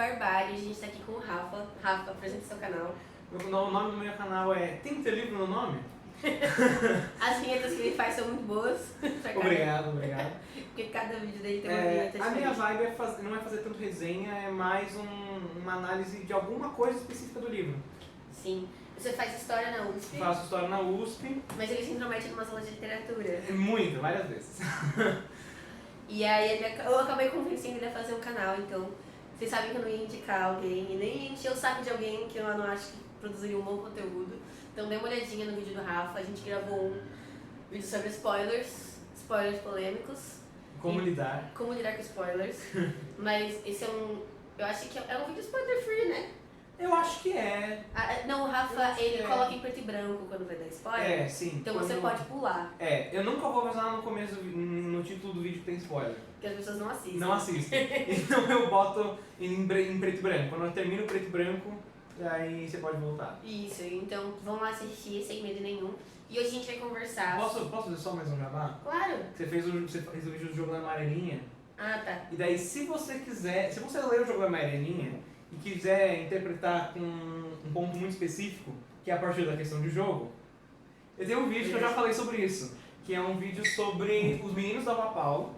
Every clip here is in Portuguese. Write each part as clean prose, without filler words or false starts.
Barbárie, a gente tá aqui com o Rafa. Rafa, apresenta seu canal. O nome do meu canal é Tem que ter livro no nome? As vinhetas que ele faz são muito boas. Obrigado. Porque cada vídeo dele tem uma vinheta A diferente. minha vibe não é fazer tanto resenha, é mais uma análise de alguma coisa específica do livro. Sim. Você faz história na USP, Faço história na USP, mas ele se intromete numa sala de literatura. muito, várias vezes. E aí eu acabei convencendo ele a fazer um canal, então vocês sabem que eu não ia indicar alguém e nem ia encher o saco de alguém que eu não acho que produziria um bom conteúdo. Então dê uma olhadinha no vídeo do Rafa, a gente gravou um vídeo sobre spoilers polêmicos. Como lidar. Como lidar com spoilers. Mas esse eu acho que é um vídeo spoiler free, né? Eu acho que é. Não, o Rafa, ele coloca em preto e branco quando vai dar spoiler. É, sim. Então você pode pular, Eu nunca vou avisar no começo, no título do vídeo que tem spoiler. porque as pessoas não assistem. Não assistem. Então eu boto em preto e branco. Quando eu termino o preto e branco, aí você pode voltar. Isso, então vão lá assistir sem medo nenhum. E hoje a gente vai conversar. Posso fazer só mais um jabá? Claro! Você fez o vídeo do jogo da amarelinha. Ah, tá. E daí, se você ler o jogo da amarelinha e quiser interpretar com um ponto muito específico, que é a partir da questão de jogo, eu tenho um vídeo que eu já falei sobre isso, que é um vídeo sobre os meninos da Vapau,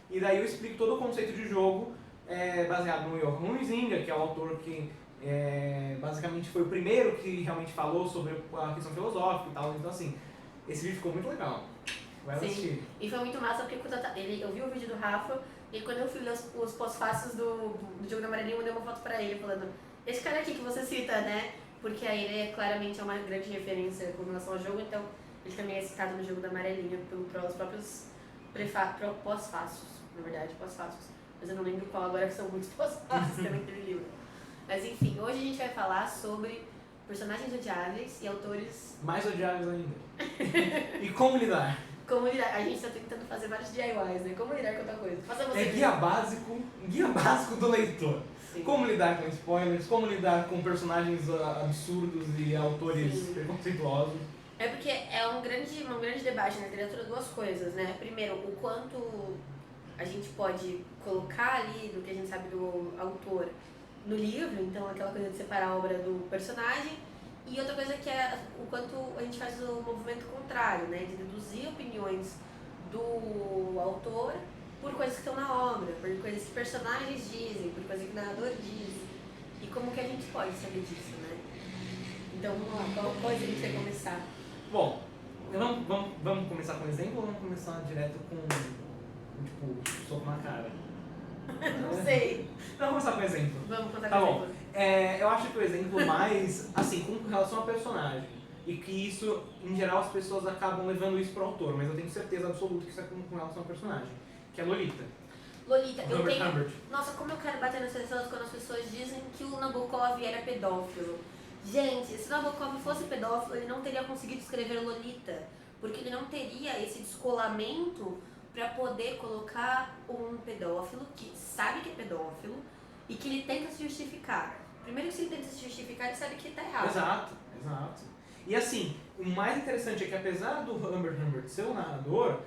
e daí eu explico todo o conceito de jogo baseado no Johan Huizinga, que é o autor que basicamente foi o primeiro que realmente falou sobre a questão filosófica e tal. Então assim, esse vídeo ficou muito legal. Vai assistir. E foi muito massa porque quando eu vi o vídeo do Rafa e quando eu fui ler os pós-fácios do jogo da amarelinha, eu mandei uma foto pra ele falando: esse cara aqui que você cita, né? Porque aí ele claramente é uma grande referência com relação ao jogo, então ele também é citado no jogo da amarelinha pelos próprios pós-fácios, na verdade, pós-fácios. Mas eu não lembro qual agora, que são muitos pós-fácios também naquele livro. Mas enfim, hoje a gente vai falar sobre personagens odiáveis e autores... Mais odiáveis ainda. E como lidar. Como lidar? A gente está tentando fazer vários DIYs, né? Como lidar com outra coisa. Faça você. Guia básico do leitor. Sim. Como lidar com spoilers, como lidar com personagens absurdos e autores Sim. preconceituosos. É porque é um grande debate na literatura, duas coisas, né? Primeiro, o quanto a gente pode colocar ali do que a gente sabe do autor no livro, então aquela coisa de separar a obra do personagem, e outra coisa que é o quanto a gente faz o movimento contrário, né? De deduzir opiniões do autor por coisas que estão na obra, por coisas que personagens dizem, por coisas que o narrador diz, e como que a gente pode saber disso, né? Então vamos lá, qual coisa a gente vai começar? Bom, vamos começar com um exemplo ou vamos começar direto com, tipo, soco na cara? Não sei. Vamos começar com um exemplo. Vamos contar Tá com bom. exemplo. Eu acho que o exemplo mais, assim, com relação ao personagem, e que isso, em geral, as pessoas acabam levando isso pro autor, mas eu tenho certeza absoluta que isso é com relação ao personagem, que é Lolita. Lolita, eu Robert tenho... Humbert. Nossa, como eu quero bater nas pessoas quando as pessoas dizem que o Nabokov era pedófilo. Gente, se o Nabokov fosse pedófilo, ele não teria conseguido escrever Lolita, porque ele não teria esse descolamento para poder colocar um pedófilo que sabe que é pedófilo e que ele tenta se justificar. Primeiro que se ele tenta se justificar, ele sabe que ele tá errado. Exato. E assim, o mais interessante é que apesar do Humbert ser o narrador,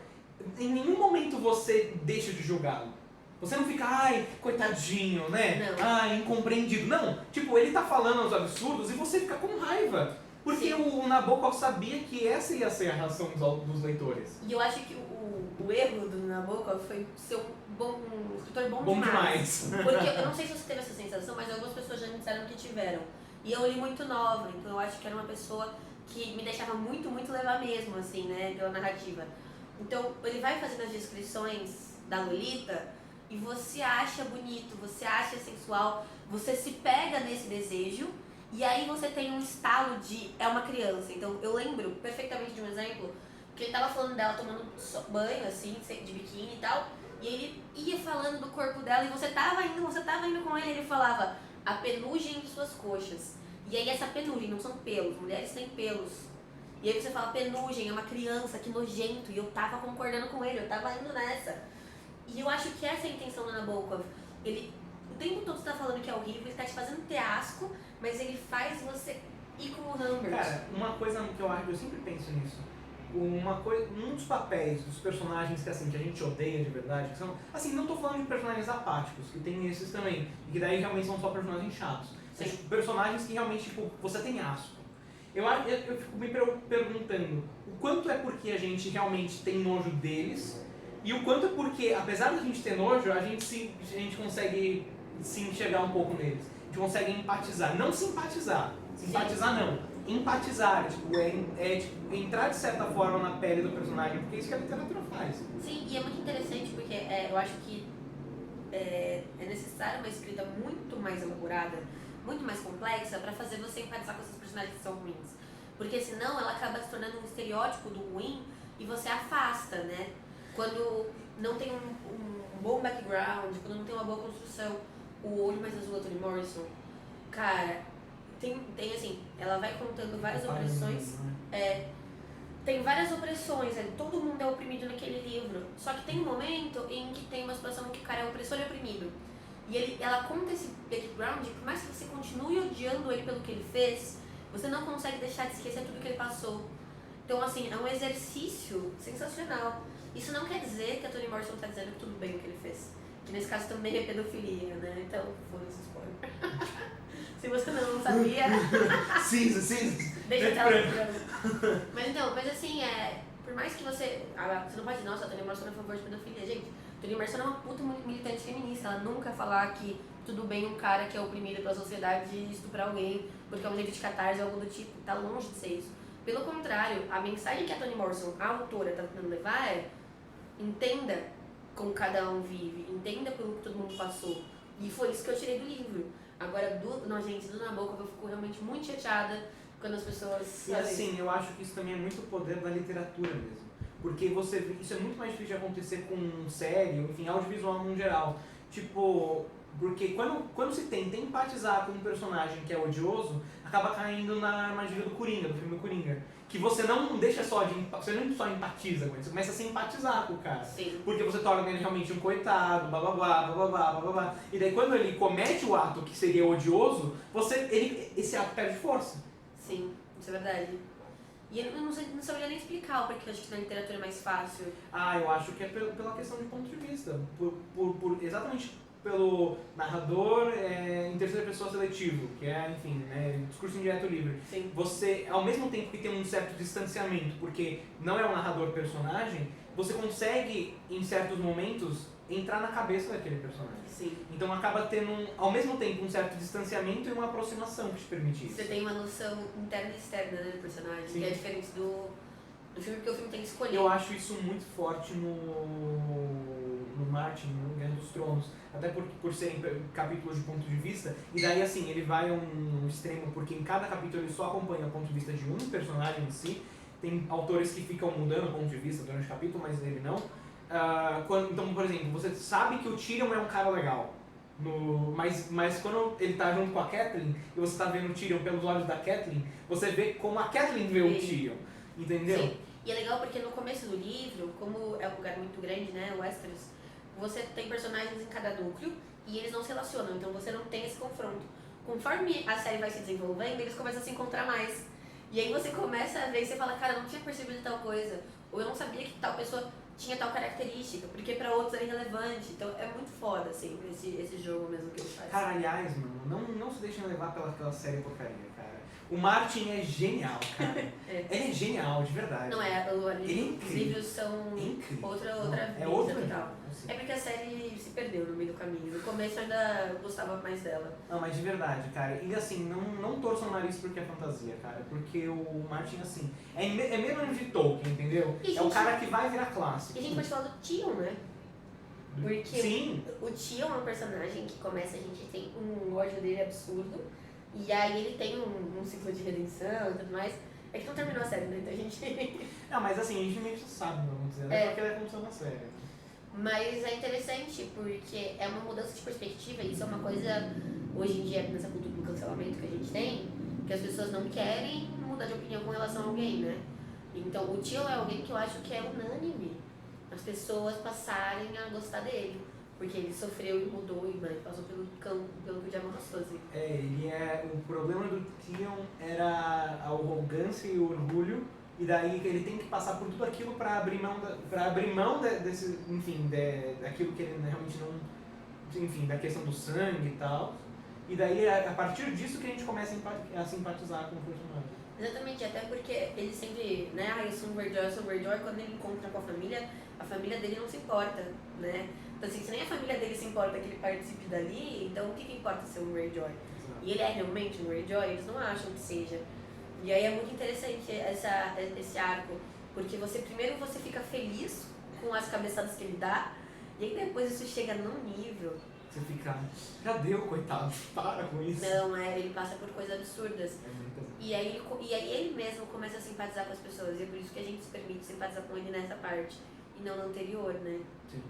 em nenhum momento você deixa de julgá-lo. Você não fica, ai, coitadinho, né? Não. Ai, incompreendido. Não, tipo, ele tá falando os absurdos e você fica com raiva. Porque Sim. o Nabokov sabia que essa ia ser a reação dos leitores. E eu acho que o erro do Nabokov foi ser um escritor bom demais. Porque eu não sei se você teve essa sensação, mas algumas pessoas já me disseram que tiveram. E eu li muito nova, então eu acho que era uma pessoa que me deixava muito levar mesmo, assim, né, pela narrativa. Então ele vai fazendo as descrições da Lolita e você acha bonito, você acha sensual, você se pega nesse desejo e aí você tem um estalo de é uma criança. Então eu lembro perfeitamente de um exemplo que ele tava falando dela tomando banho, assim, de biquíni e tal, e ele ia falando do corpo dela e você tava indo com ele, ele falava a penugem de suas coxas. E aí essa penugem não são pelos, mulheres têm pelos. E aí você fala, penugem, é uma criança, que nojento, e eu tava concordando com ele, eu tava indo nessa. E eu acho que essa é a intenção do Nabokov. Ele, o tempo todo você tá falando que é horrível, ele tá te fazendo ter asco, mas ele faz você ir com o Humbert. Cara, uma coisa que eu sempre penso nisso. um dos papéis dos personagens que, assim, que a gente odeia de verdade, que são, assim, não tô falando de personagens apáticos, que tem esses também, e que daí realmente são só personagens chatos. São tipo, personagens que realmente, tipo, você tem asco. Eu fico me perguntando o quanto é porque a gente realmente tem nojo deles e o quanto é porque, apesar da gente ter nojo, a gente consegue se enxergar um pouco neles. A gente consegue empatizar. Não simpatizar. Simpatizar não. Empatizar. Tipo, tipo, entrar de certa forma na pele do personagem, porque é isso que a literatura faz. Sim, e é muito interessante porque eu acho que é necessário uma escrita muito mais elaborada, muito mais complexa, para fazer você empatizar com esses personagens que são ruins. Porque senão ela acaba se tornando um estereótipo do ruim e você afasta, né? Quando não tem um bom background, quando não tem uma boa construção. O Olho Mais Azul, da Toni Morrison, cara, tem assim, ela vai contando várias opressões. Tem várias opressões, todo mundo é oprimido naquele livro. Só que tem um momento em que tem uma situação em que o cara é opressor e oprimido. E ela conta esse background, por mais que você continue odiando ele pelo que ele fez, você não consegue deixar de esquecer tudo que ele passou. Então, assim, é um exercício sensacional. Isso não quer dizer que a Toni Morrison está dizendo tudo bem o que ele fez. Que nesse caso também é pedofilia, né? Então, foda-se spoiler. Se você não sabia... sim. Deixa eu tela. Mas assim, por mais que você... Você não pode dizer, nossa, a Toni Morrison é a favor de pedofilia. Gente, a Toni Morrison é uma puta militante feminista. Ela nunca falar que tudo bem um cara que é oprimido pela sociedade estuprar alguém porque é um jeito de catarse ou algo do tipo. Tá longe de ser isso. Pelo contrário, a mensagem que a Toni Morrison, a autora, tá tentando levar é: entenda como cada um vive, entenda pelo que todo mundo passou. E foi isso que eu tirei do livro. Agora, gente, do Nabokov, eu fico realmente muito chateada quando as pessoas... E assim, eu acho que isso também é muito poder da literatura mesmo. Porque isso é muito mais difícil de acontecer com série, enfim, audiovisual no geral. Tipo, porque quando se tenta empatizar com um personagem que é odioso, acaba caindo na armadilha do Coringa, do filme Coringa. Que você não deixa você não só empatiza com ele, você começa a simpatizar com o cara. Sim. Porque você torna ele realmente um coitado, blá blá blá, blá blá blá, blá blá. E daí quando ele comete o ato que seria odioso, esse ato perde força. Sim, isso é verdade. E eu não saberia nem explicar o porquê eu acho que na literatura é mais fácil. Eu acho que é pela questão de ponto de vista. Exatamente pelo narrador em terceira pessoa seletivo, que é, enfim, discurso indireto livre. Sim. Você, ao mesmo tempo que tem um certo distanciamento, porque não é um narrador personagem, você consegue, em certos momentos, entrar na cabeça daquele personagem. Sim. Então acaba tendo, ao mesmo tempo, um certo distanciamento e uma aproximação que te permite isso. Você tem uma noção interna e externa, né, do personagem, Sim. que é diferente do filme, porque o filme tem que escolher. Eu acho isso muito forte no Martin, no Guerra dos Tronos, até por serem capítulos de ponto de vista, e daí assim, ele vai a um extremo, porque em cada capítulo ele só acompanha o ponto de vista de um personagem em si. Tem autores que ficam mudando o ponto de vista durante o capítulo, mas ele não. Então, por exemplo, você sabe que o Tyrion é um cara legal, mas quando ele tá junto com a Catelyn, e você tá vendo o Tyrion pelos olhos da Catelyn, você vê como a Catelyn vê o Tyrion, entendeu? Sim. E é legal porque no começo do livro, como é um lugar muito grande, né, Westeros, você tem personagens em cada núcleo e eles não se relacionam, então você não tem esse confronto. Conforme a série vai se desenvolvendo, eles começam a se encontrar mais. E aí você começa a ver e você fala, cara, eu não tinha percebido tal coisa, ou eu não sabia que tal pessoa tinha tal característica, porque pra outros era irrelevante. Então é muito foda, assim, esse jogo mesmo que ele faz. Cara, aliás, mano, não se deixem levar pelaquela série porcaria, cara. O Martin é genial, cara. Ele é genial, de verdade. Não os livros são outra vida total. Assim. É porque a série se perdeu no meio do caminho. No começo eu ainda gostava mais dela. Não, mas de verdade, cara. E assim, não torçam o nariz porque é fantasia, cara. Porque o Martin, assim, é menos de Tolkien, entendeu? É o cara que vai virar clássico. E a gente pode falar do Tion, né? Porque Sim. o Tion é um personagem que começa, a gente tem um ódio dele absurdo. E aí ele tem um ciclo de redenção e tudo mais. É que não terminou a série, né? Então a gente... Não, mas assim, a gente meio que sabe, vamos dizer, né? Porque ele aconteceu na série. Mas é interessante porque é uma mudança de perspectiva e isso é uma coisa, hoje em dia, nessa cultura do cancelamento que a gente tem, que as pessoas não querem mudar de opinião com relação a alguém, né? Então o Tio é alguém que eu acho que é unânime as pessoas passarem a gostar dele. Porque ele sofreu e mudou e passou pelo que o diabo passou, assim. O problema do Tion era a arrogância e o orgulho e daí ele tem que passar por tudo aquilo para abrir mão desse, enfim, daquilo que ele realmente não, enfim, da questão do sangue e tal. E daí a partir disso que a gente começa a simpatizar com o personagem. Exatamente, até porque ele sempre, né, eu sou um Greyjoy, quando ele encontra com a família dele não se importa, né? Então assim, se nem a família dele se importa que ele participe dali, então o que importa ser um Greyjoy? E ele é realmente um Greyjoy, eles não acham que seja. E aí é muito interessante esse arco, porque primeiro você fica feliz com as cabeçadas que ele dá, e aí depois isso chega num nível... Você fica, já deu, coitado, para com isso. Não, ele passa por coisas absurdas. É muito... E aí ele mesmo começa a simpatizar com as pessoas, e é por isso que a gente se permite simpatizar com ele nessa parte, e não no anterior, né? Sim.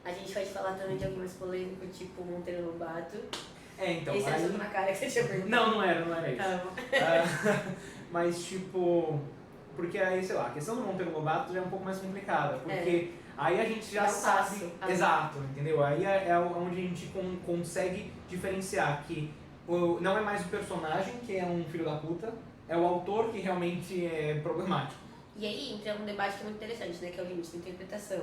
A gente vai te falar também de algumas polêmicas, tipo Monteiro Lobato. Então, esse aí... era na cara que você tinha perguntado. Não era isso. Mas tipo, porque aí, sei lá, a questão do Monteiro Lobato já é um pouco mais complicada, porque aí a gente já sabe... Exato, entendeu? Aí é onde a gente consegue diferenciar que não é mais o personagem que é um filho da puta, é o autor que realmente é problemático. E aí entra um debate que é muito interessante, né, que é o limite da interpretação.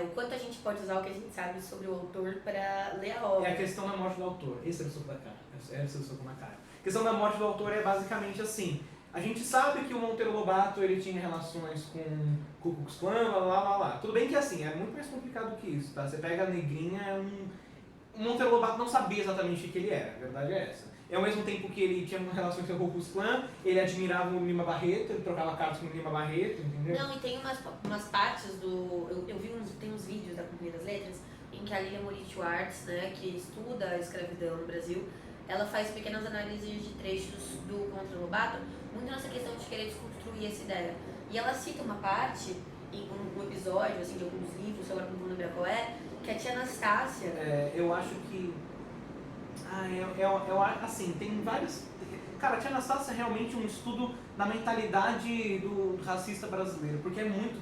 O quanto a gente pode usar o que a gente sabe sobre o autor para ler a obra. É a questão da morte do autor. Esse era o soco da cara. Esse era o soco na cara. A questão da morte do autor é basicamente assim. A gente sabe que o Monteiro Lobato ele tinha relações com o Ku Klux Klan, lá. Tudo bem que assim, é muito mais complicado que isso, tá? Você pega a negrinha, o Monteiro Lobato não sabia exatamente o que ele era, a verdade é essa. E ao mesmo tempo que ele tinha relações com o Ku Klux Klan, ele admirava o Lima Barreto, ele trocava cartas com o Lima Barreto, entendeu? Não, e tem umas partes do... Eu vi tem uns vídeos da Companhia das Letras em que a Lilia Moritz Schwartz, né, que estuda a escravidão no Brasil, ela faz pequenas análises de trechos do Monteiro Lobato, muito nessa questão de querer desconstruir essa ideia. E ela cita uma parte, em um episódio, assim, de alguns livros, agora não vou lembrar qual é, que a tia Anastácia... Eu acho que... assim, tem vários... Cara, a tia Anastácia é realmente um estudo na mentalidade do racista brasileiro, porque é muito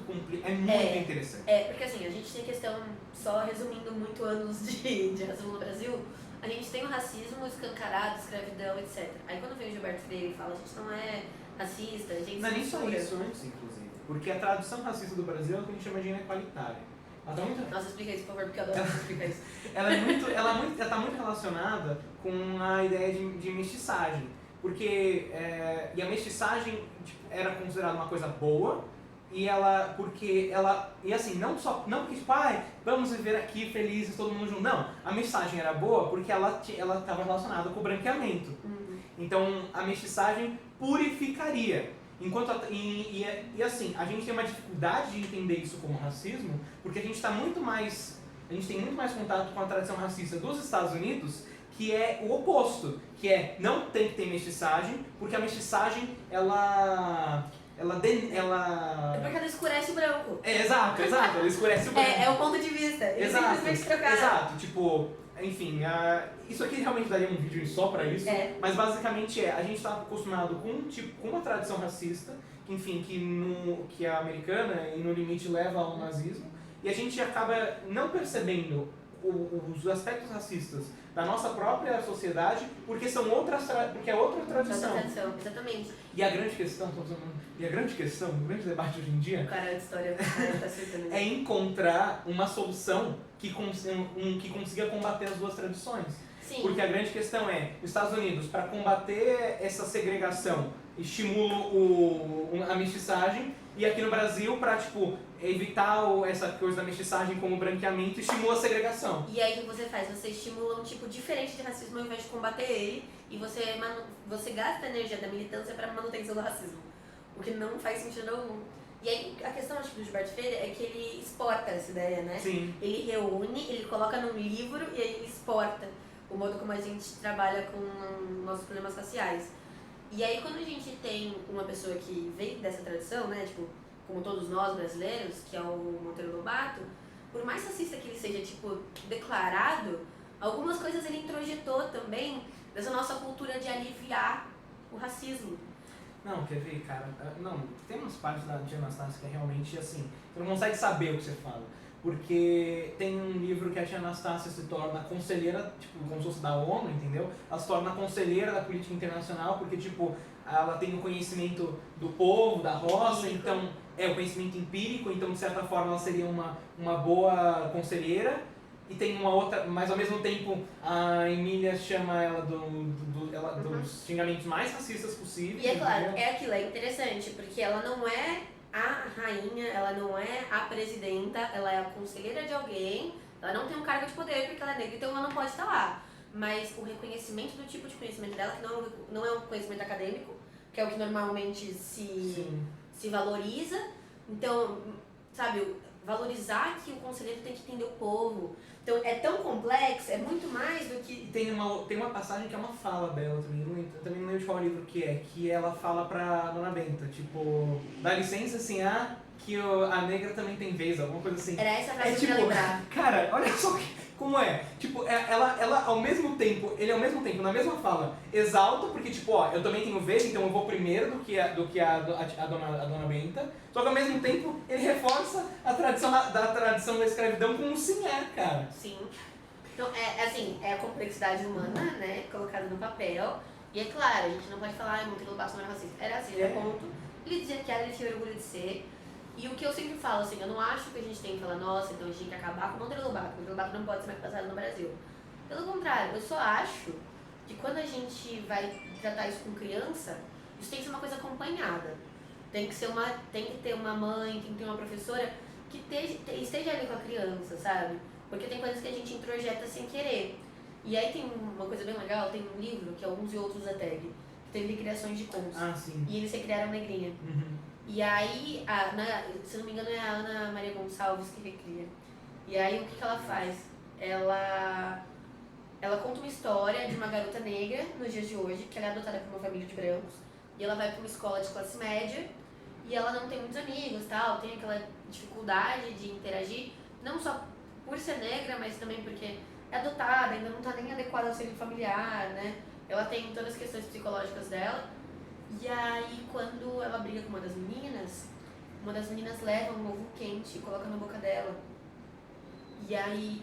interessante. Porque assim, a gente tem questão, só resumindo muito anos de racismo no Brasil, a gente tem o racismo escancarado, escravidão, etc. Aí quando vem o Gilberto Freire e fala, a gente não é racista, a gente não é nem só censura. isso antes, inclusive, porque a tradição racista do Brasil é o que a gente chama de inequalitária. Nossa, explica isso, por favor, porque eu adoro explicar isso. Ela está muito relacionada com a ideia de mestiçagem. Porque e a mestiçagem era considerada uma coisa boa, e assim, não porque tipo, vamos viver aqui felizes, todo mundo junto. Não, a mestiçagem era boa porque ela estava relacionada com o branqueamento. Então, a mestiçagem purificaria. Assim, a gente tem uma dificuldade de entender isso como racismo, porque a gente tem muito mais contato com a tradição racista dos Estados Unidos, que é o oposto, que é não tem que ter mestiçagem, porque a mestiçagem ela É porque ela escurece o branco. Exato, ela escurece o branco. É o ponto de vista. Eles simplesmente trocaram. Exato, tipo, enfim, isso aqui realmente daria um vídeo só pra isso, mas basicamente a gente tá acostumado com uma tradição racista, enfim, que é americana e no limite leva ao nazismo, e a gente acaba não percebendo os aspectos racistas da nossa própria sociedade, porque é outra tradição. Exatamente. E a grande questão, o grande debate hoje em dia, o cara de história tá acertando. É encontrar uma solução que consiga combater as duas tradições. Sim. Porque a grande questão é, os Estados Unidos, para combater essa segregação, estimulam a mestiçagem, e aqui no Brasil, para evitar essa coisa da mestiçagem como branqueamento, estimula a segregação. E aí o que você faz? Você estimula um tipo diferente de racismo ao invés de combater ele, e você gasta a energia da militância para manutenção do racismo, o que não faz sentido algum. E aí a questão, acho que do Gilberto Freire é que ele exporta essa ideia, né? Sim. Ele reúne, ele coloca num livro e aí ele exporta o modo como a gente trabalha com nossos problemas raciais. E aí quando a gente tem uma pessoa que veio dessa tradição, né, como todos nós brasileiros, que é o Monteiro Lobato, por mais racista que ele seja, declarado, algumas coisas ele introjetou também dessa nossa cultura de aliviar o racismo. Não, quer ver, cara? Não, tem umas partes da Tia Anastácia que é realmente assim, você não consegue saber o que você fala. Porque tem um livro que a Tia Anastácia se torna conselheira, como se fosse da ONU, entendeu? Ela se torna conselheira da política internacional, porque, ela tem o conhecimento do povo, da roça, Empírico. então é o conhecimento empírico, então de certa forma ela seria uma boa conselheira. E tem uma outra, mas ao mesmo tempo a Emília chama ela dos xingamentos mais racistas possíveis. E é claro, entendeu? é aquilo, é interessante, porque ela não é a rainha, ela não é a presidenta, ela é a conselheira de alguém, ela não tem um cargo de poder porque ela é negra, então ela não pode estar lá. Mas o reconhecimento do tipo de conhecimento dela, que não é um conhecimento acadêmico, que é o que normalmente se valoriza, então, sabe, valorizar que o conselheiro tem que entender o povo. Então é tão complexo, é muito mais do que... E tem uma passagem que é uma fala dela também, eu também não lembro de qual livro que ela fala pra Dona Benta, tipo, dá licença assim, que a negra também tem vez, alguma coisa assim. Era essa frase que eu tipo, ia lembrar. cara, olha só como é. Tipo, ela ao mesmo tempo, ele ao mesmo tempo, na mesma fala, exalta, porque tipo, ó, eu também tenho vez, então eu vou primeiro do que a Dona Benta, só que ao mesmo tempo ele reforça a tradição da tradição da escravidão com um sim cara. Sim. Então, assim, é a complexidade humana, né, colocada no papel. E é claro, a gente não pode falar, Monteiro Lobato não era racista. Era assim, ponto. Ele dizia que era, ele tinha orgulho de ser. E o que eu sempre falo, assim, eu não acho que a gente tem que falar, nossa, então a gente tem que acabar com o Monteiro Lobato. O Monteiro Lobato não pode ser mais passado no Brasil. Pelo contrário, eu só acho que quando a gente vai tratar isso com criança, isso tem que ser uma coisa acompanhada. Tem que ter uma mãe, tem que ter uma professora que esteja ali com a criança, sabe? Porque tem coisas que a gente introjeta sem querer. E aí tem uma coisa bem legal, tem um livro, que é Uns e Outros da Tag, que teve criações de contos. Sim. E eles recriaram Negrinha. E aí, se não me engano, é a Ana Maria Gonçalves que recria. E aí, o que ela faz? Ela conta uma história de uma garota negra, nos dias de hoje, que ela é adotada por uma família de brancos. E ela vai para uma escola de classe média, e ela não tem muitos amigos, tal, tem aquela dificuldade de interagir, não só por ser negra, mas também porque é adotada, ainda não está nem adequada ao seio familiar, né? Ela tem todas as questões psicológicas dela. E aí, quando ela briga com uma das meninas leva um ovo quente e coloca na boca dela. E aí,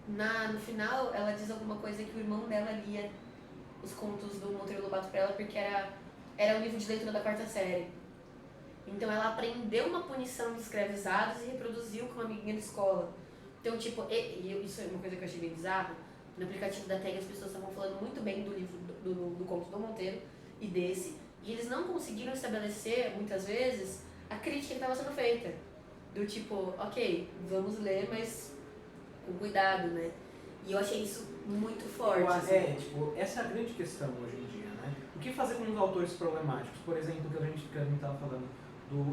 no final, ela diz alguma coisa que o irmão dela lia os contos do Monteiro Lobato pra ela, porque era um livro de leitura da 4ª série. Então, ela aprendeu uma punição de escravizados e reproduziu com uma amiguinha da escola. Então, tipo, isso é uma coisa que eu achei bem bizarra. No aplicativo da Tag, as pessoas estavam falando muito bem do livro do conto do Monteiro e desse. E eles não conseguiram estabelecer, muitas vezes, a crítica que estava sendo feita. Do tipo, ok, vamos ler, mas com cuidado, né? E eu achei isso muito forte. Tipo, essa é a grande questão hoje em dia, né? O que fazer com os autores problemáticos? Por exemplo, que a gente estava falando,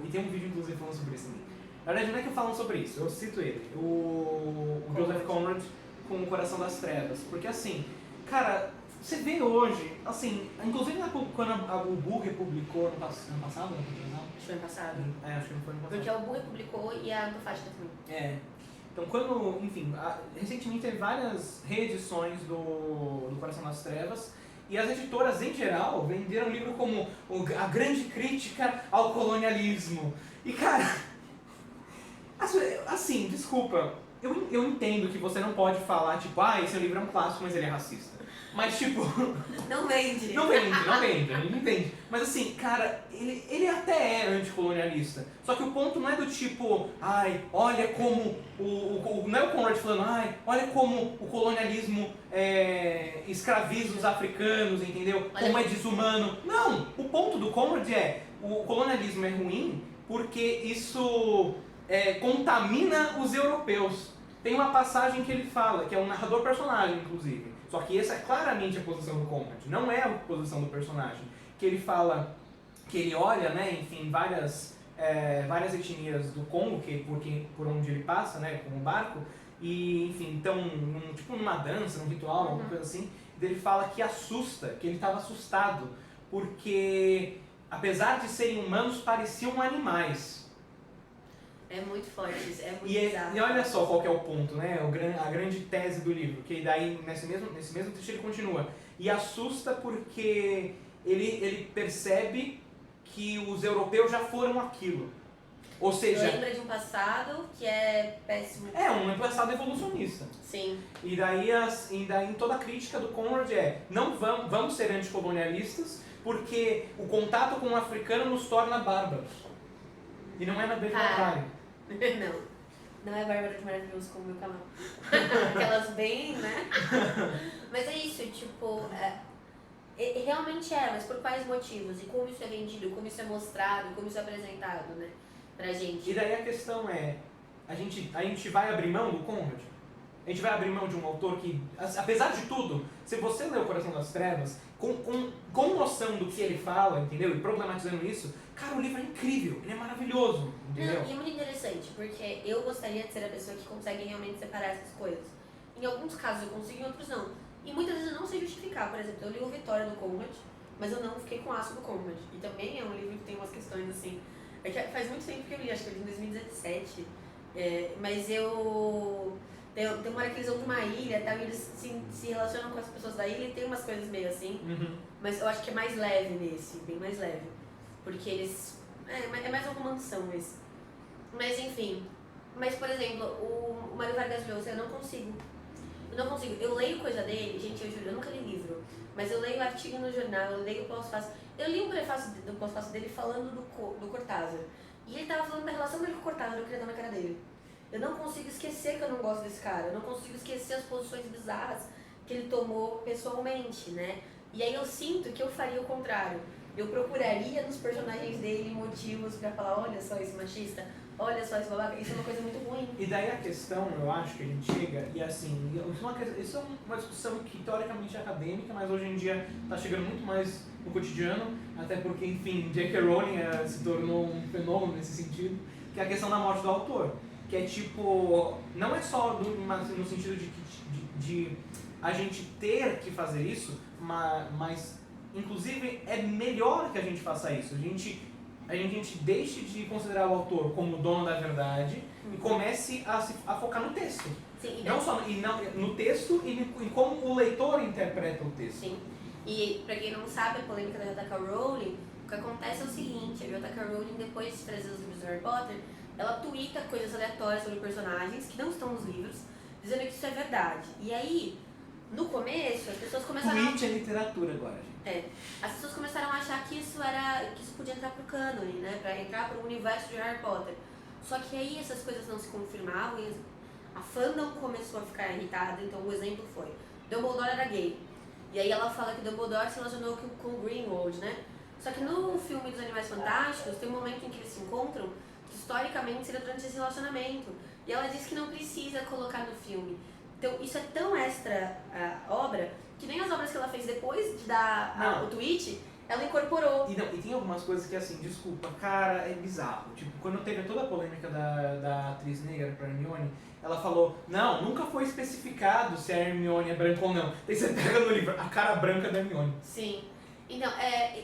e tem um vídeo, inclusive, falando sobre isso também. Na verdade, não é que eu falo sobre isso, eu cito ele, o Joseph Conrad com O Coração das Trevas. Porque, assim, cara, você vê hoje, assim, inclusive quando o Bull republicou ano passado, né? Acho que foi ano passado. Acho que não foi ano passado. Porque o Bull republicou e a Antofágica também. Então, quando, enfim, recentemente teve várias reedições do Coração das Trevas, e as editoras, em geral, venderam o livro como a grande crítica ao colonialismo. E, cara, assim, desculpa, eu entendo que você não pode falar, tipo, esse livro é um clássico, mas ele é racista. Mas, tipo... Não vende. Não vende, a gente entende. Mas assim, cara, ele até é anticolonialista. Só que o ponto não é do tipo, olha como não é o Conrad falando, olha como o colonialismo escraviza os africanos, entendeu? Olha como é desumano. Não, o ponto do Conrad o colonialismo é ruim porque isso contamina os europeus. Tem uma passagem que ele fala, que é um narrador personagem, inclusive. Só que essa é claramente a posição do Conrad, não é a posição do personagem. Que ele fala, que ele olha, né, enfim, várias etnias do Congo, por onde ele passa, né, com o barco, e, enfim, então, tipo numa dança, num ritual, alguma coisa assim, ele fala que assusta, que ele estava assustado, porque, apesar de serem humanos, pareciam animais. É muito forte isso, é muito bizarro. E olha só qual que é o ponto, né? A grande tese do livro, que daí nesse mesmo trecho ele continua. E assusta porque ele percebe que os europeus já foram aquilo. Ou seja... Lembra de um passado que é péssimo. Um passado evolucionista. Sim. E daí toda a crítica do Conrad não vamos ser anticolonialistas, porque o contato com o africano nos torna bárbaros. E não é bem contrário. Não é Bárbara de Maravilhoso como o meu canal. Aquelas bem, né? Mas é isso, tipo, realmente mas por quais motivos? E como isso é vendido, como isso é mostrado, como isso é apresentado, né? Pra gente. E daí a questão a gente vai abrir mão do Conrad? A gente vai abrir mão de um autor que, apesar de tudo, se você lê O Coração das Trevas, com noção do que ele fala, entendeu? E problematizando isso, cara, o livro é incrível, ele é maravilhoso, entendeu? Não, e é muito interessante, porque eu gostaria de ser a pessoa que consegue realmente separar essas coisas. Em alguns casos eu consigo, em outros não. E muitas vezes eu não sei justificar. Por exemplo, eu li o Vitória do Conrad, mas eu não fiquei com aço do Conrad. E também é um livro que tem umas questões assim. É que faz muito tempo que eu li, acho que eu li em 2017. Mas eu. Tem uma hora que eles vão pra uma ilha e eles se relacionam com as pessoas da ilha e tem umas coisas meio assim. Mas eu acho que é mais leve nesse, bem mais leve. Porque eles. É mais uma romanção esse. Mas enfim. Mas, por exemplo, o Mário Vargas Llosa, eu não consigo. Eu leio coisa dele, gente, eu juro, eu nunca li livro. Mas eu leio artigo no jornal, eu leio o pós-fácil. Eu li um prefácio do pós-fácio dele falando do Cortázar. E ele tava falando da relação dele com o Cortázar, eu queria dar na cara dele. Eu não consigo esquecer que eu não gosto desse cara. Eu não consigo esquecer as posições bizarras que ele tomou pessoalmente, né? E aí eu sinto que eu faria o contrário. Eu procuraria nos personagens dele motivos pra falar, olha só esse machista, olha só esse babaca. Isso é uma coisa muito ruim. E daí a questão, eu acho que a gente chega, e assim, isso é uma discussão que teoricamente é acadêmica, mas hoje em dia está chegando muito mais no cotidiano, até porque, enfim, J.K. Rowling se tornou um fenômeno nesse sentido, que é a questão da morte do autor. Que é tipo, não é só no sentido de a gente ter que fazer isso, mas inclusive é melhor que a gente faça isso. A gente deixe de considerar o autor como o dono da verdade e comece a focar no texto. Sim, não só no texto e em como o leitor interpreta o texto. Sim. E pra quem não sabe, a polêmica da J.K. Rowling, o que acontece é o seguinte, a J.K. Rowling, depois de trazer os livros do Harry Potter, ela tuita coisas aleatórias sobre personagens que não estão nos livros, dizendo que isso é verdade. E aí, no começo, as pessoas começaram Tweet é literatura agora, gente. As pessoas começaram a achar que isso podia entrar pro cânone, né? Pra entrar pro universo de Harry Potter. Só que aí essas coisas não se confirmavam e a fandom começou a ficar irritada. Então o exemplo foi, Dumbledore era gay. E aí ela fala que Dumbledore se relacionou com o Greenwald, né? Só que no filme dos Animais Fantásticos tem um momento em que eles se encontram que historicamente seria durante esse relacionamento. E ela diz que não precisa colocar no filme. Então isso é tão extra a obra que nem as obras que ela fez depois de dar o tweet, ela incorporou. E tem algumas coisas que assim, desculpa, cara, é bizarro. Tipo, quando teve toda a polêmica da atriz negra pra Hermione, ela falou, não, nunca foi especificado se a Hermione é branca ou não. Daí você pega no livro, a cara branca da Hermione. Sim. Então,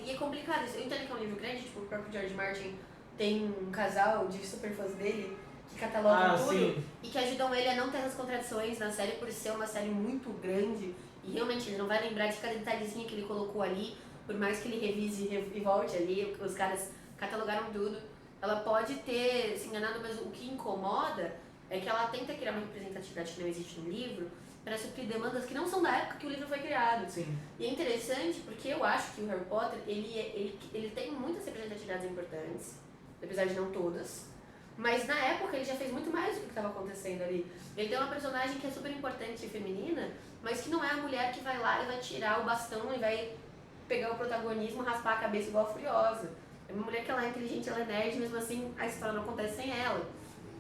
e é complicado isso. Eu entendo que é um livro grande, tipo, o próprio George Martin tem um casal de super fãs dele que catalogam tudo sim. E que ajudam ele a não ter essas contradições na série por ser uma série muito grande e realmente ele não vai lembrar de cada detalhezinho que ele colocou ali, por mais que ele revise e volte ali, os caras catalogaram tudo. Ela pode ter se enganado, mas o que incomoda é que ela tenta criar uma representatividade que não existe no livro para suprir demandas que não são da época que o livro foi criado. Sim. E é interessante porque eu acho que o Harry Potter, ele tem muitas representatividades importantes, apesar de não todas, mas na época ele já fez muito mais do que estava acontecendo ali. Ele tem uma personagem que é super importante e feminina, mas que não é a mulher que vai lá e vai tirar o bastão e vai pegar o protagonismo, raspar a cabeça igual a Furiosa. É uma mulher que ela é inteligente, ela é nerd, mesmo assim a história não acontece sem ela,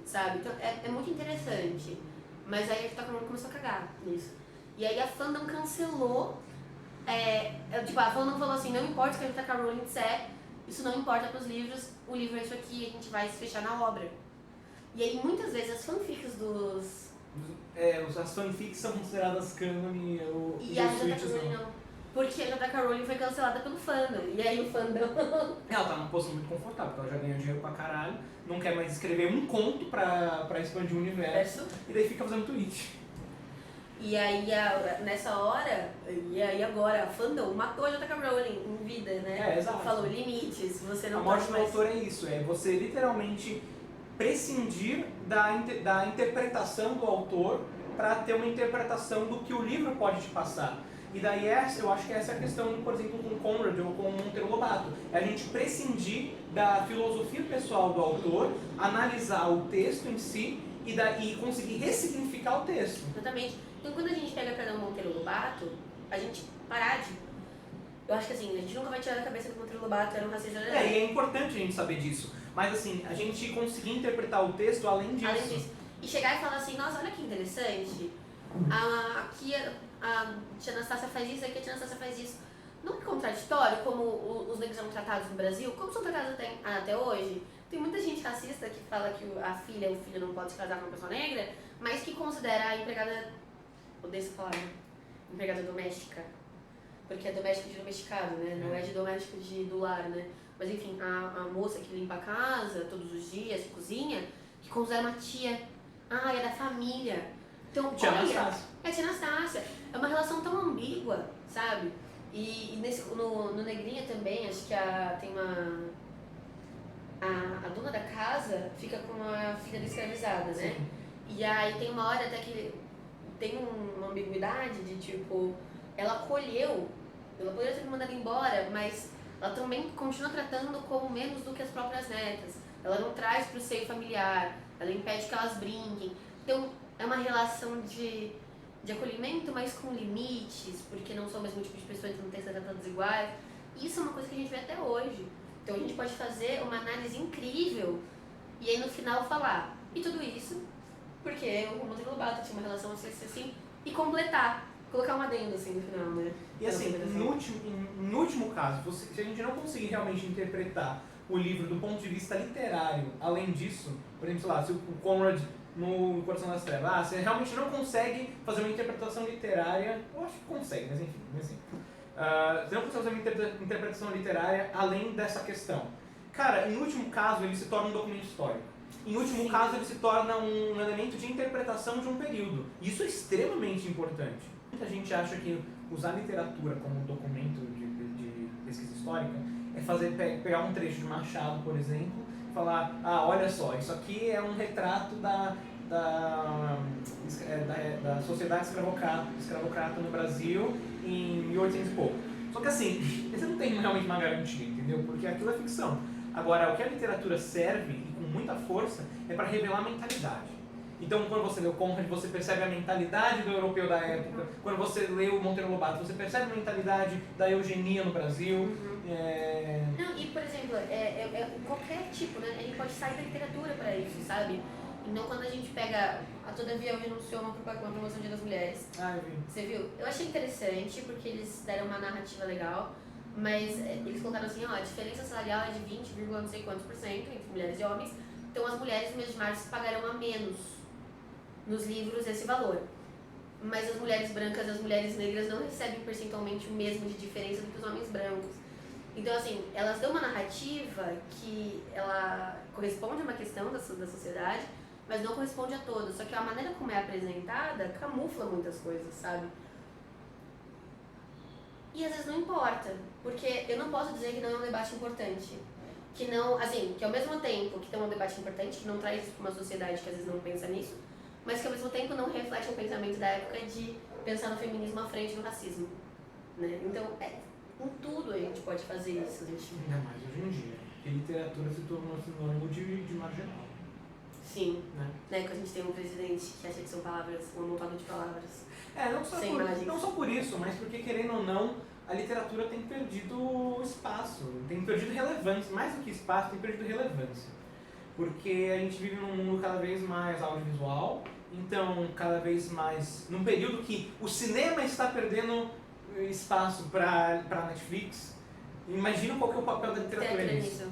sabe? Então é muito interessante. Mas aí a J.K. Rowling começou a cagar nisso. E aí a fandom cancelou, tipo, a fandom falou assim, não importa o que a J.K. Rowling disser, isso não importa pros livros, o livro é isso aqui, a gente vai se fechar na obra. E aí muitas vezes as fanfics as fanfics são consideradas cânone ou e a J.K. Rowling não. Porque a J.K. Rowling foi cancelada pelo fandom. E aí o fandom... Ela tá numa posição muito confortável, porque ela já ganhou dinheiro pra caralho, não quer mais escrever um conto pra expandir o universo, e daí fica fazendo tweet. E aí, nessa hora, e aí agora, a fandom matou a J.K. Rowling em vida, né? Exato. Falou limites, você não a morte pode do mais... autor é isso, é você literalmente prescindir da interpretação do autor para ter uma interpretação do que o livro pode te passar. E daí eu acho que essa é a questão, por exemplo, com Conrad ou com Monteiro Lobato. É a gente prescindir da filosofia pessoal do autor, analisar o texto em si e conseguir ressignificar o texto. Exatamente. Então quando a gente pega para dar um Monteiro Lobato, a gente parar de... Eu acho que assim, a gente nunca vai tirar da cabeça que o Monteiro Lobato era um racista. E é importante a gente saber disso. Mas assim, a gente conseguir interpretar o texto além disso. Além disso. E chegar e falar assim, nossa, olha que interessante. Aqui a tia Anastácia faz isso, aqui a tia Anastácia faz isso. Não é contraditório como os negros são tratados no Brasil, como são tratados até hoje. Tem muita gente racista que fala que a filha ou o filho não pode se casar com uma pessoa negra, mas que considera a empregada, odeio essa palavra, empregada doméstica, porque é doméstico de domesticado, né? Não é de doméstico do lar, né? Mas enfim, a moça que limpa a casa todos os dias, que cozinha, que considera uma tia, é da família. Então, Tia Anastácia. É tia Anastácia. É uma relação tão ambígua, sabe? E no Negrinha também, acho que tem uma... A dona da casa fica com a filha da escravizada, né? Sim. E aí tem uma hora até que tem uma ambiguidade de tipo, ela acolheu, ela poderia ter mandado embora, mas ela também continua tratando como menos do que as próprias netas. Ela não traz para o seio familiar, ela impede que elas brinquem. Então é uma relação de acolhimento, mas com limites, porque não são o mesmo tipo de pessoas, então não tem que ser tratadas iguais. E isso é uma coisa que a gente vê até hoje. Então a gente pode fazer uma análise incrível e aí no final falar, e tudo isso porque o Monteiro Lobato tinha uma relação assim, e completar, colocar um adendo assim no final, né? E assim, no último caso, se a gente não conseguir realmente interpretar o livro do ponto de vista literário, além disso, por exemplo, sei lá, se o Conrad no Coração das Trevas, você realmente não consegue fazer uma interpretação literária, eu acho que consegue, mas enfim, assim. Você não consegue fazer uma interpretação literária além dessa questão. Cara, em último caso, ele se torna um documento histórico. Em último caso, ele se torna um elemento de interpretação de um período. Isso é extremamente importante. Muita gente acha que usar a literatura como um documento de pesquisa histórica é pegar um trecho de Machado, por exemplo, e falar, olha só, isso aqui é um retrato da sociedade escravocrata no Brasil em 1800 e pouco. Só que assim, você não tem realmente uma garantia, entendeu? Porque aquilo é ficção. Agora, o que a literatura serve, e com muita força, é para revelar a mentalidade. Então, quando você lê o Conrad, você percebe a mentalidade do europeu da época. Quando você lê o Monteiro Lobato, você percebe a mentalidade da eugenia no Brasil. Não, e por exemplo, qualquer tipo, né? A gente pode sair da literatura para isso, sabe? Então, quando a gente pega... A Todavia hoje anunciou uma promoção Dia das Mulheres. Eu vi. Você viu? Eu achei interessante, porque eles deram uma narrativa legal, mas eles colocaram assim, a diferença salarial é de 20, não sei quantos por cento entre mulheres e homens. Então, as mulheres no mês de março pagarão a menos nos livros esse valor. Mas as mulheres brancas e as mulheres negras não recebem percentualmente o mesmo de diferença do que os homens brancos. Então, assim, elas dão uma narrativa que ela corresponde a uma questão da sociedade, mas não corresponde a todas. Só que a maneira como é apresentada camufla muitas coisas, sabe? E às vezes não importa, porque eu não posso dizer que não é um debate importante. Que não, assim, que ao mesmo tempo que tem um debate importante, que não traz isso para uma sociedade que às vezes não pensa nisso, mas que ao mesmo tempo não reflete o pensamento da época de pensar no feminismo à frente do racismo, né? Então, com tudo a gente pode fazer isso, gente. Ainda mais hoje em dia, que literatura se tornou sinônimo de marginal. Sim, né? Que a gente tem um presidente que acha que são palavras, um amontoado de palavras. Não só por isso, mas porque, querendo ou não, a literatura tem perdido espaço, tem perdido relevância, mais do que espaço, tem perdido relevância. Porque a gente vive num mundo cada vez mais audiovisual, então cada vez mais, num período que o cinema está perdendo espaço para Netflix, imagina qual que é o papel da literatura nisso.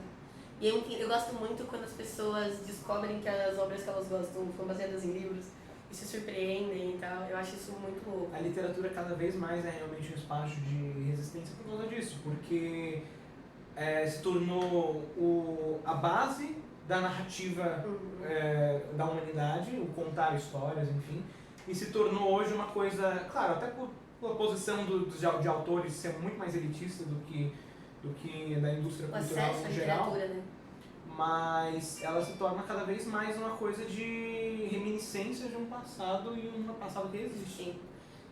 E eu gosto muito quando as pessoas descobrem que as obras que elas gostam foram baseadas em livros e se surpreendem e tal. Eu acho isso muito louco. A literatura cada vez mais é realmente um espaço de resistência por causa disso, porque se tornou a base da narrativa da humanidade, o contar histórias, enfim, e se tornou hoje uma coisa, claro, até pela posição de autores ser muito mais elitista do que da indústria cultural em geral, né? Mas ela se torna cada vez mais uma coisa de reminiscência de um passado e um passado que existe. Sim.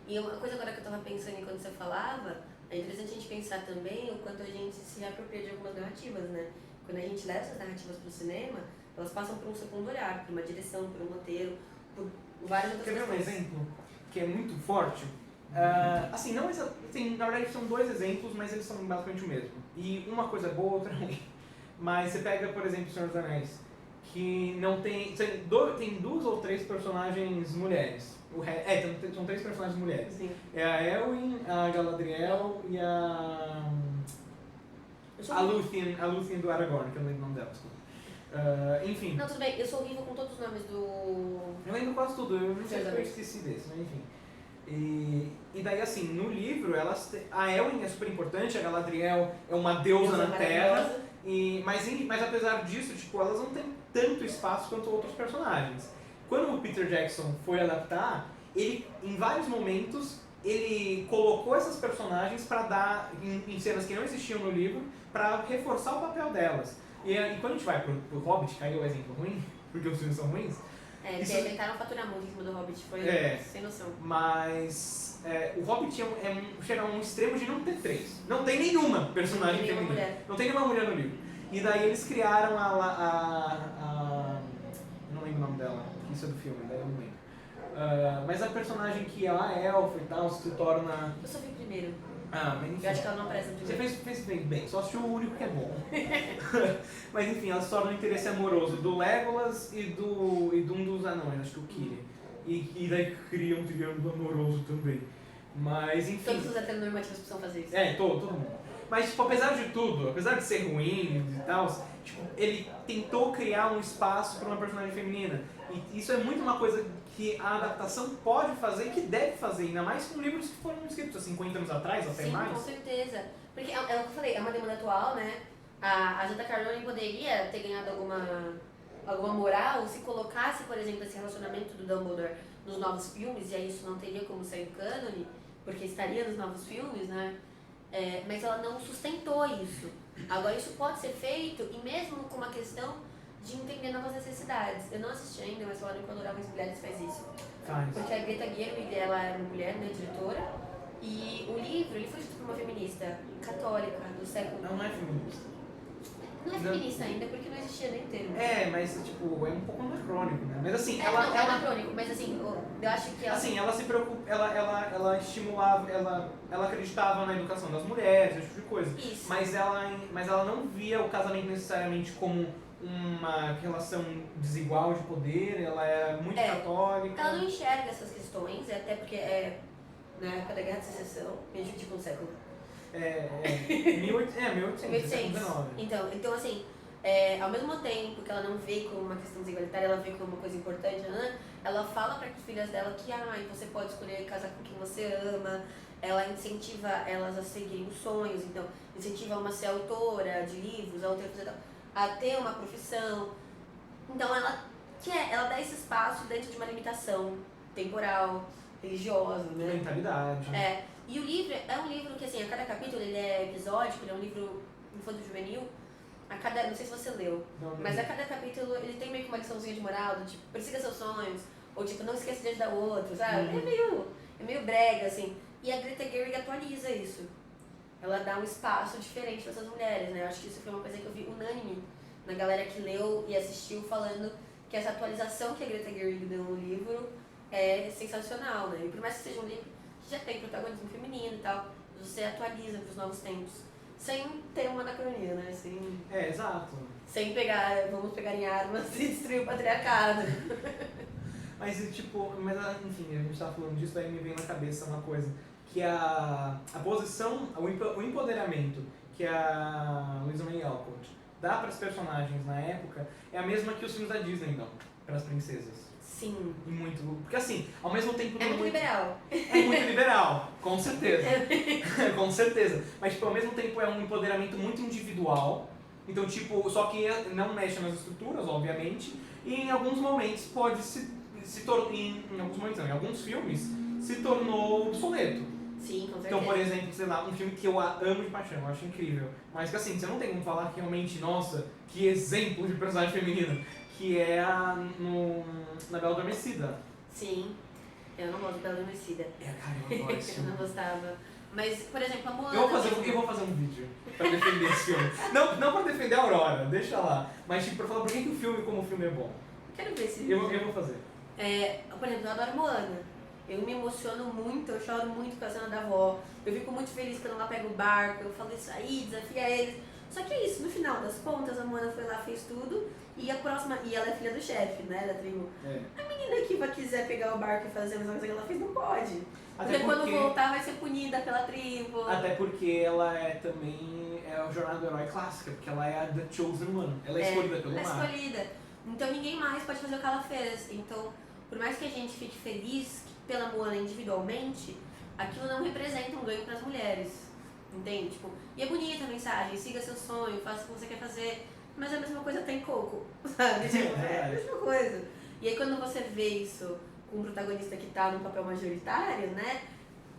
E uma coisa agora que eu tava pensando enquanto você falava, é interessante a gente pensar também o quanto a gente se apropria de algumas narrativas, né? Quando a gente leva essas narrativas pro cinema, elas passam por um segundo olhar, por uma direção, por um roteiro, por várias outras Quer ver um questões. exemplo que é muito forte? Assim, não assim, na verdade são dois exemplos, mas eles são basicamente o mesmo. E uma coisa é boa, outra é ruim. Mas você pega, por exemplo, O Senhor dos Anéis, que não tem... Tem duas ou três personagens mulheres. São três personagens mulheres. Sim. É a Elwin, a Galadriel e a Lúthien do Aragorn, que eu não lembro o nome dela, desculpa. Enfim. Não, tudo bem, eu sou horrível com todos os nomes do... Eu lembro quase tudo, eu não sei se eu esqueci desse, mas enfim. E daí assim, no livro, a Elwin é super importante, a Galadriel é uma deusa na Terra, mas apesar disso, tipo, elas não têm tanto espaço quanto outros personagens. Quando o Peter Jackson foi adaptar, ele, em vários momentos, ele colocou essas personagens para dar, em cenas que não existiam no livro, para reforçar o papel delas. E quando a gente vai pro Hobbit, que aí é o exemplo ruim, porque os filmes são ruins. Porque tentaram faturar muito em cima do Hobbit, foi sem noção. Mas o Hobbit chega a um extremo de não ter três. Não tem nenhuma personagem feminina. Não tem nenhuma mulher no livro. E daí eles criaram eu não lembro o nome dela, isso é do filme, daí eu não lembro. Mas a personagem que é a elfa e tal, se torna... Eu só vi primeiro. Mas enfim. Eu acho que ela não aparece no primeiro. Você fez bem, só assistiu o único que é bom. Mas enfim, ela se torna um interesse amoroso do Legolas e de um dos anões, acho que o Kiri. E daí cria um triângulo amoroso também. Mas enfim. Todos os heteronormativos precisam fazer isso. Todo mundo. Mas tipo, apesar de tudo, apesar de ser ruim e tal, tipo, ele tentou criar um espaço para uma personagem feminina. E isso é muito uma coisa que a adaptação pode fazer e que deve fazer, ainda mais com livros que foram escritos há 50 anos atrás, até Sim, mais. com certeza. Porque é o que eu falei, é uma demanda atual, né? A J.K. Rowling poderia ter ganhado alguma moral se colocasse, por exemplo, esse relacionamento do Dumbledore nos novos filmes, e aí isso não teria como sair do cânone, porque estaria nos novos filmes, né? Mas ela não sustentou isso. Agora isso pode ser feito, e mesmo com uma questão de entender novas necessidades. Eu não assisti ainda, mas falaram que Adoráveis Mulheres faz isso. Porque a Greta Gerwig, ela era uma mulher, né, diretora, e o livro, ele foi escrito por uma feminista católica do século... Não é feminista. Não é feminista ainda, porque não existia nem termo. Mas tipo, é um pouco anacrônico, né? Mas assim, não é anacrônico, mas assim, eu acho que ela... Assim, ela se preocupa, ela estimulava, ela acreditava na educação das mulheres, esse tipo de coisa. Isso. Mas ela não via o casamento necessariamente como uma relação desigual de poder, ela era muito católica. Ela não enxerga essas questões, até porque na época da Guerra de Secessão, a gente com o século. 1819. Então assim, ao mesmo tempo que ela não vê como uma questão desigualitária, ela vê como uma coisa importante, né? Ela fala para as filhas dela que você pode escolher casar com quem você ama, ela incentiva elas a seguirem os sonhos, então incentiva uma a ser autora de livros, a ter uma profissão. Então ela dá esse espaço dentro de uma limitação temporal, religiosa, né? Mentalidade. E o livro é um livro que, assim, a cada capítulo ele é episódico, ele é um livro infanto-juvenil. Não sei se você leu, mas a cada capítulo ele tem meio que uma liçãozinha de moral, do tipo, persiga seus sonhos, ou tipo, não esqueça de ajudar o outro, sabe? É meio brega, assim. E a Greta Gerwig atualiza isso. Ela dá um espaço diferente para essas mulheres, né? Eu acho que isso foi uma coisa que eu vi unânime na galera que leu e assistiu, falando que essa atualização que a Greta Gerwig deu no livro é sensacional, né? E por mais que seja um livro que já tem protagonismo feminino e tal, você atualiza para os novos tempos, sem ter uma anacronia, né? Exato. Sem vamos pegar em armas e destruir o patriarcado. Mas tipo, enfim, a gente tava falando disso, aí me vem na cabeça uma coisa, que a posição, o empoderamento que a Louisa May Alcott dá para as personagens na época é a mesma que os filmes da Disney dão para as princesas. Sim. E muito, porque assim, ao mesmo tempo... É muito liberal. É muito liberal, com certeza. Com certeza. Mas tipo, ao mesmo tempo é um empoderamento muito individual. Então tipo, só que não mexe nas estruturas, obviamente. E em alguns momentos pode se tornar, em alguns momentos não, em alguns filmes, se tornou obsoleto. Sim, com certeza. Então, por exemplo, sei lá, um filme que eu amo de paixão, eu acho incrível. Mas que assim, você não tem como falar que realmente, nossa, que exemplo de personagem feminina. Que é na Bela Adormecida. Sim. Eu não gosto do Bela Adormecida. Cara, eu adoro esse Eu filme. não gostava. Mas, por exemplo, a Moana... Eu vou fazer um vídeo pra defender esse filme. Não pra defender a Aurora, deixa lá. Mas tipo, pra falar por que o filme como filme é bom. Quero ver esse vídeo. Eu vou fazer. Por exemplo, eu adoro Moana. Eu me emociono muito, eu choro muito com a cena da avó. Eu fico muito feliz quando ela pega o barco, eu falo isso aí, desafia eles. Só que é isso, no final das contas, a Moana foi lá, fez tudo, e ela é filha do chefe, né, da tribo. A menina que quiser pegar o barco e fazer a mesma coisa que ela fez, não pode. Porque quando voltar vai ser punida pela tribo. Até porque ela é também a jornada do herói clássica, porque ela é a The Chosen One. Ela é escolhida pelo mar. Ela é escolhida. Então ninguém mais pode fazer o que ela fez. Então, por mais que a gente fique feliz pela Moana individualmente, aquilo não representa um ganho para as mulheres. Entende? Tipo, e é bonita a mensagem, siga seu sonho, faça o que você quer fazer, mas a mesma coisa tem Coco, sabe? Tipo, é a mesma coisa. E aí quando você vê isso com um protagonista que tá num papel majoritário, né,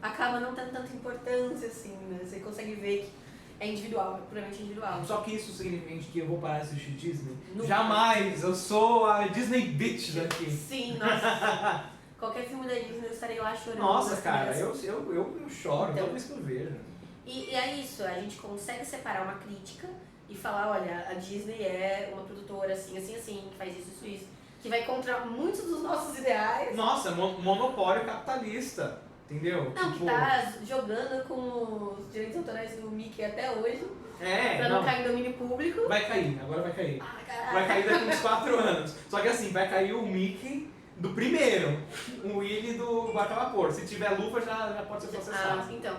acaba não tendo tanta importância, assim, né? Você consegue ver que é individual, é puramente individual. Só que isso significa que eu vou parar de assistir Disney? Nunca. Jamais! Eu sou a Disney Bitch daqui. Sim, nossa. Qualquer filme da Disney eu estarei lá chorando. Nossa, cara, eu choro então, toda vez que eu vejo. E é isso, a gente consegue separar uma crítica e falar, olha, a Disney é uma produtora assim, assim, assim, que faz isso, que vai contra muitos dos nossos ideais. Nossa, monopólio capitalista, entendeu? Não, que tá jogando com os direitos autorais do Mickey até hoje, pra não cair em domínio público. Vai cair, agora vai cair. Ah, caralho. Vai cair daqui uns 4 anos. Só que assim, vai cair o Mickey do primeiro, o Willy do Barco a Vapor. Se tiver luva, já pode ser processado. Então.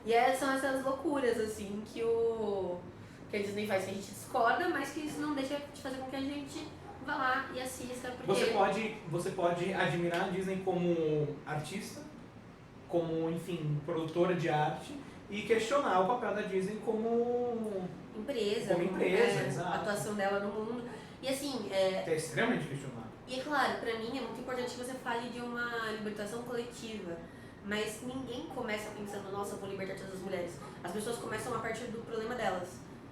E são essas loucuras, assim, que a Disney faz, que a gente discorda, mas que isso não deixa de fazer com que a gente vá lá e assista, porque... Você pode admirar a Disney como artista, como, enfim, produtora de arte, e questionar o papel da Disney como empresa, exato. A atuação dela no mundo. E assim... É extremamente questionável. E é claro, pra mim é muito importante que você fale de uma libertação coletiva. Mas ninguém começa pensando, nossa, vou libertar todas as mulheres. As pessoas começam a partir do problema delas.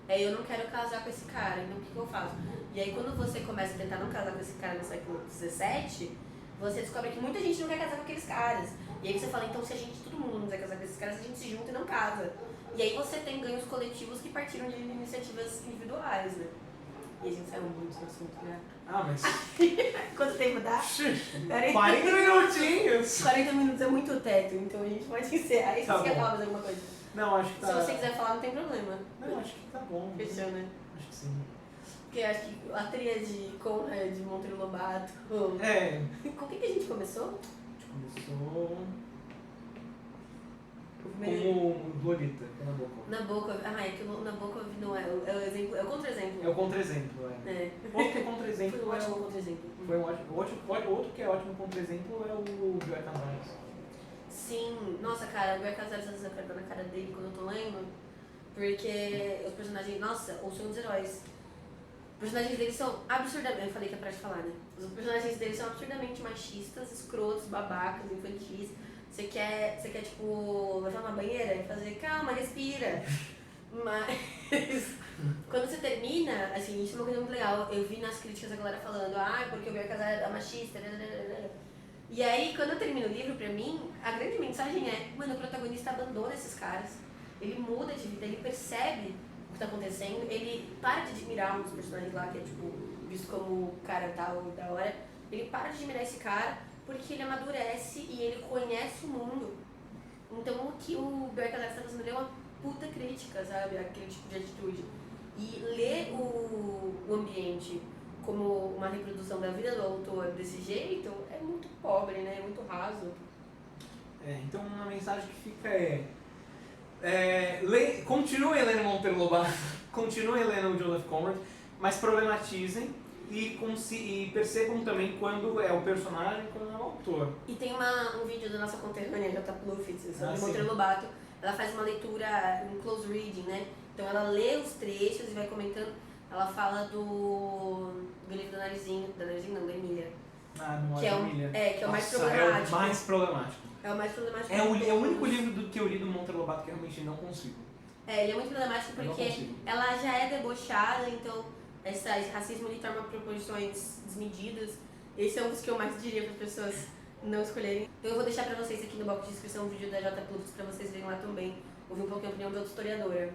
Eu não quero casar com esse cara, então o que eu faço? E aí quando você começa a tentar não casar com esse cara no século XVII, você descobre que muita gente não quer casar com aqueles caras. E aí você fala, então se todo mundo não quiser casar com esses caras, a gente se junta e não casa. E aí você tem ganhos coletivos que partiram de iniciativas individuais, né? E a gente saiu muito do assunto, né? Mas... Quanto tempo dá? 40 minutinhos! 40 minutos é muito teto, então a gente pode encerrar. Aí Tá você quer bom. falar mais alguma coisa? Não, acho que tá... Se você quiser falar, não tem problema. Não, acho que tá bom. Fechou, né? Acho que sim. Porque acho que a tríade Conrad, Monteiro Lobato... Com o que a gente começou? A gente começou... Como Lolita, que é Nabokov. Nabokov. É que o Nabokov não é o exemplo, é o contra-exemplo. É o contra-exemplo, Outro contra-exemplo Foi um ótimo contra-exemplo. Foi um ótimo. Outro que é ótimo contra-exemplo é o Joy Tavares. Sim, nossa, cara, o Joy Tavares às vezes eu quero dar na cara dele quando eu tô lendo, porque os personagens, nossa, ou são os heróis. Os personagens deles são absurdamente, eu falei que é pra te falar, né? Os personagens deles são absurdamente machistas, escrotos, babacas, infantis. Você quer, tipo, levar uma banheira e fazer, calma, respira. Mas, quando você termina, assim, isso é uma coisa muito legal. Eu vi nas críticas a galera falando, porque o meu casal era machista, E aí, quando eu termino o livro, pra mim, a grande mensagem é, mano, o protagonista abandona esses caras. Ele muda de vida, ele percebe o que tá acontecendo, ele para de admirar um dos personagens lá, que é, tipo, visto como o cara tal da hora. Ele para de admirar esse cara, porque ele amadurece e ele conhece o mundo. Então o que o Berkeley está fazendo é uma puta crítica, sabe? Aquele tipo de atitude. E ler o ambiente como uma reprodução da vida do autor desse jeito é muito pobre, né? É muito raso. Então uma mensagem que fica continuem lendo Monteiro Lobato, continuem lendo o Joseph Conrad, mas problematizem e percebam também quando é o personagem e quando é o autor. E tem um vídeo da nossa conterrânea, J. Pluffitz, sobre Monteiro sim. Lobato. Ela faz uma leitura, um close reading, né? Então ela lê os trechos e vai comentando. Ela fala do livro da Narizinho não, da Emília. Não que é é Emília. Que é o mais Nossa, problemático. É o mais problemático. É o mais problemático. É o único livro que eu li do Monteiro Lobato que eu realmente não consigo. Ele é muito problemático porque ela já é debochada, então esse racismo lhe toma proporções desmedidas. Esse é um dos que eu mais diria para as pessoas não escolherem. Então eu vou deixar pra vocês aqui no box de descrição um vídeo da J Plus pra vocês verem lá também. Ouvir um pouquinho a opinião de outra historiadora.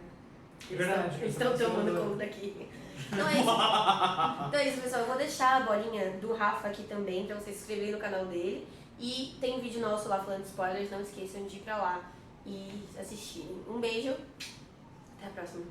Eles estão tomando conta daqui. Então é isso. Então é isso, pessoal. Eu vou deixar a bolinha do Rafa aqui também pra vocês se inscreverem no canal dele. E tem um vídeo nosso lá falando de spoilers. Não esqueçam de ir pra lá e assistirem. Um beijo. Até a próxima.